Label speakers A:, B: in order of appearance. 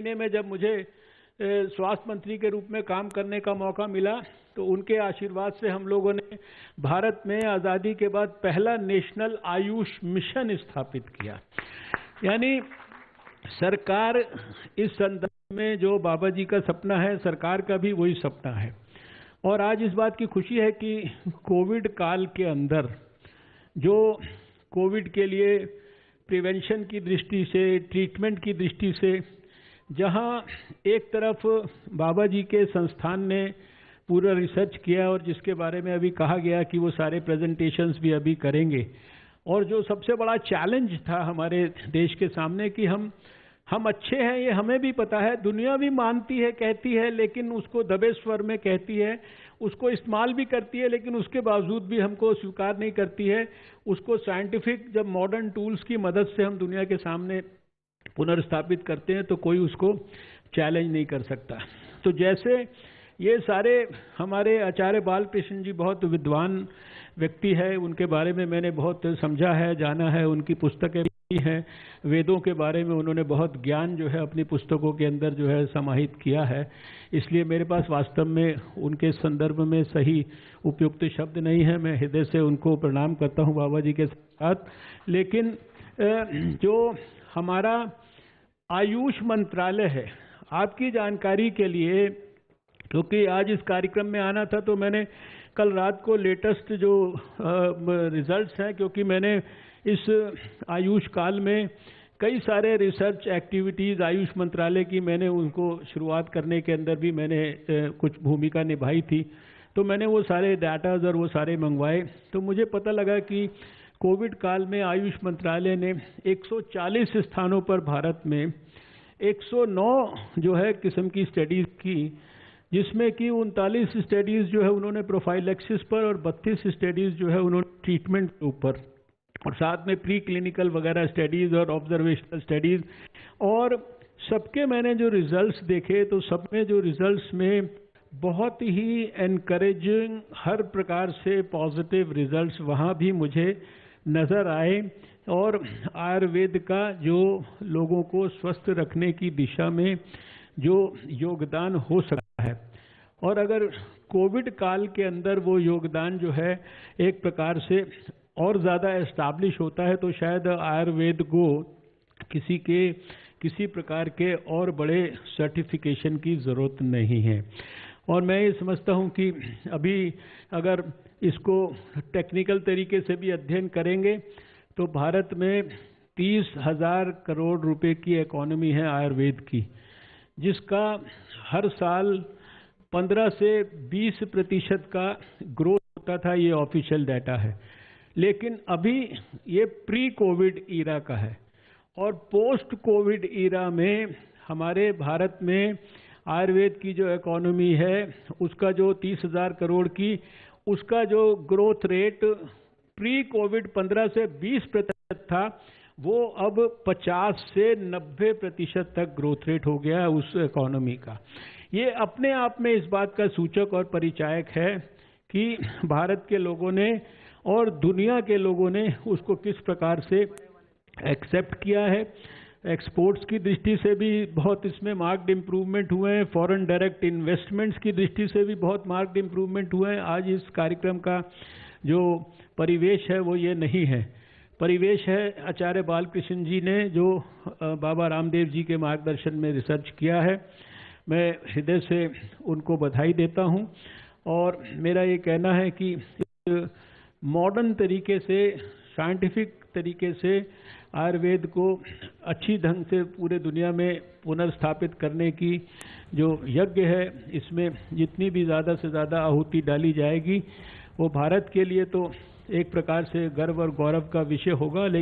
A: महीने में जब मुझे स्वास्थ्य मंत्री के रूप में काम करने का मौका मिला तो उनके आशीर्वाद से हम लोगों ने भारत में आज़ादी के बाद पहला नेशनल आयुष मिशन स्थापित किया। यानी सरकार इस संदर्भ में जो बाबा जी का सपना है, सरकार का भी वही सपना है। और आज इस बात की खुशी है कि कोविड काल के अंदर जो कोविड के लिए प्रिवेंशन की दृष्टि से, ट्रीटमेंट की दृष्टि से, जहां एक तरफ बाबा जी के संस्थान ने पूरा रिसर्च किया और जिसके बारे में अभी कहा गया कि वो सारे प्रेजेंटेशंस भी अभी करेंगे, और जो सबसे बड़ा चैलेंज था हमारे देश के सामने कि हम अच्छे हैं, ये हमें भी पता है, दुनिया भी मानती है, कहती है, लेकिन उसको दबे स्वर में कहती है, उसको इस्तेमाल भी करती है, लेकिन उसके बावजूद भी हमको स्वीकार नहीं करती है। उसको साइंटिफिक जब मॉडर्न टूल्स की मदद से हम दुनिया के सामने पुनर्स्थापित करते हैं तो कोई उसको चैलेंज नहीं कर सकता। तो जैसे ये सारे हमारे आचार्य बालकृष्ण जी बहुत विद्वान व्यक्ति है, उनके बारे में मैंने बहुत समझा है, जाना है, उनकी पुस्तकें भी हैं, वेदों के बारे में उन्होंने बहुत ज्ञान जो है अपनी पुस्तकों के अंदर जो है समाहित किया है। इसलिए मेरे पास वास्तव में उनके संदर्भ में सही उपयुक्त शब्द नहीं है। मैं हृदय से उनको प्रणाम करता हूँ बाबा जी के साथ। लेकिन जो हमारा आयुष मंत्रालय है, आपकी जानकारी के लिए, क्योंकि आज इस कार्यक्रम में आना था तो मैंने कल रात को लेटेस्ट जो रिजल्ट्स हैं, क्योंकि मैंने इस आयुष काल में कई सारे रिसर्च एक्टिविटीज़ आयुष मंत्रालय की मैंने उनको शुरुआत करने के अंदर भी मैंने कुछ भूमिका निभाई थी, तो मैंने वो सारे डाटाज और वो सारे मंगवाए। तो मुझे पता लगा कि कोविड काल में आयुष मंत्रालय ने 140 स्थानों पर भारत में 109 जो है किस्म की स्टडीज़ की, जिसमें कि 39 स्टडीज़ जो है उन्होंने प्रोफाइलैक्सिस पर और 32 स्टडीज़ जो है उन्होंने ट्रीटमेंट के ऊपर, और साथ में प्री क्लिनिकल वगैरह स्टडीज़ और ऑब्जर्वेशनल स्टडीज़। और सबके मैंने जो रिजल्ट्स देखे तो सब में जो रिजल्ट्स में बहुत ही एनकरेजिंग, हर प्रकार से पॉजिटिव रिजल्ट्स वहाँ भी मुझे नज़र आए। और आयुर्वेद का जो लोगों को स्वस्थ रखने की दिशा में जो योगदान हो सकता है, और अगर कोविड काल के अंदर वो योगदान जो है एक प्रकार से और ज़्यादा एस्टैब्लिश होता है, तो शायद आयुर्वेद को किसी प्रकार के और बड़े सर्टिफिकेशन की ज़रूरत नहीं है। और मैं ये समझता हूँ कि अभी अगर इसको टेक्निकल तरीके से भी अध्ययन करेंगे तो भारत में 30,000 करोड़ रुपए की इकोनॉमी है आयुर्वेद की, जिसका हर साल 15 से 20% का ग्रोथ होता था। ये ऑफिशियल डाटा है, लेकिन अभी ये प्री कोविड ईरा का है। और पोस्ट कोविड ईरा में हमारे भारत में आयुर्वेद की जो इकोनॉमी है, उसका जो 30,000 करोड़ की, उसका जो ग्रोथ रेट प्री कोविड 15 से 20% था, वो अब 50 से 90% तक ग्रोथ रेट हो गया उस इकोनॉमी का। ये अपने आप में इस बात का सूचक और परिचायक है कि भारत के लोगों ने और दुनिया के लोगों ने उसको किस प्रकार से एक्सेप्ट किया है। एक्सपोर्ट्स की दृष्टि से भी बहुत इसमें मार्क्ड इम्प्रूवमेंट हुए हैं, फॉरेन डायरेक्ट इन्वेस्टमेंट्स की दृष्टि से भी बहुत मार्क्ड इम्प्रूवमेंट हुए हैं। आज इस कार्यक्रम का जो परिवेश है वो ये नहीं है, परिवेश है आचार्य बालकृष्ण जी ने जो बाबा रामदेव जी के मार्गदर्शन में रिसर्च किया है। मैं हृदय से उनको बधाई देता हूँ। और मेरा ये कहना है कि मॉडर्न तरीके से, साइंटिफिक तरीके से आयुर्वेद को अच्छी ढंग से पूरे दुनिया में पुनर्स्थापित करने की जो यज्ञ है, इसमें जितनी भी ज़्यादा से ज़्यादा आहुति डाली जाएगी वो भारत के लिए तो एक प्रकार से गर्व और गौरव का विषय होगा।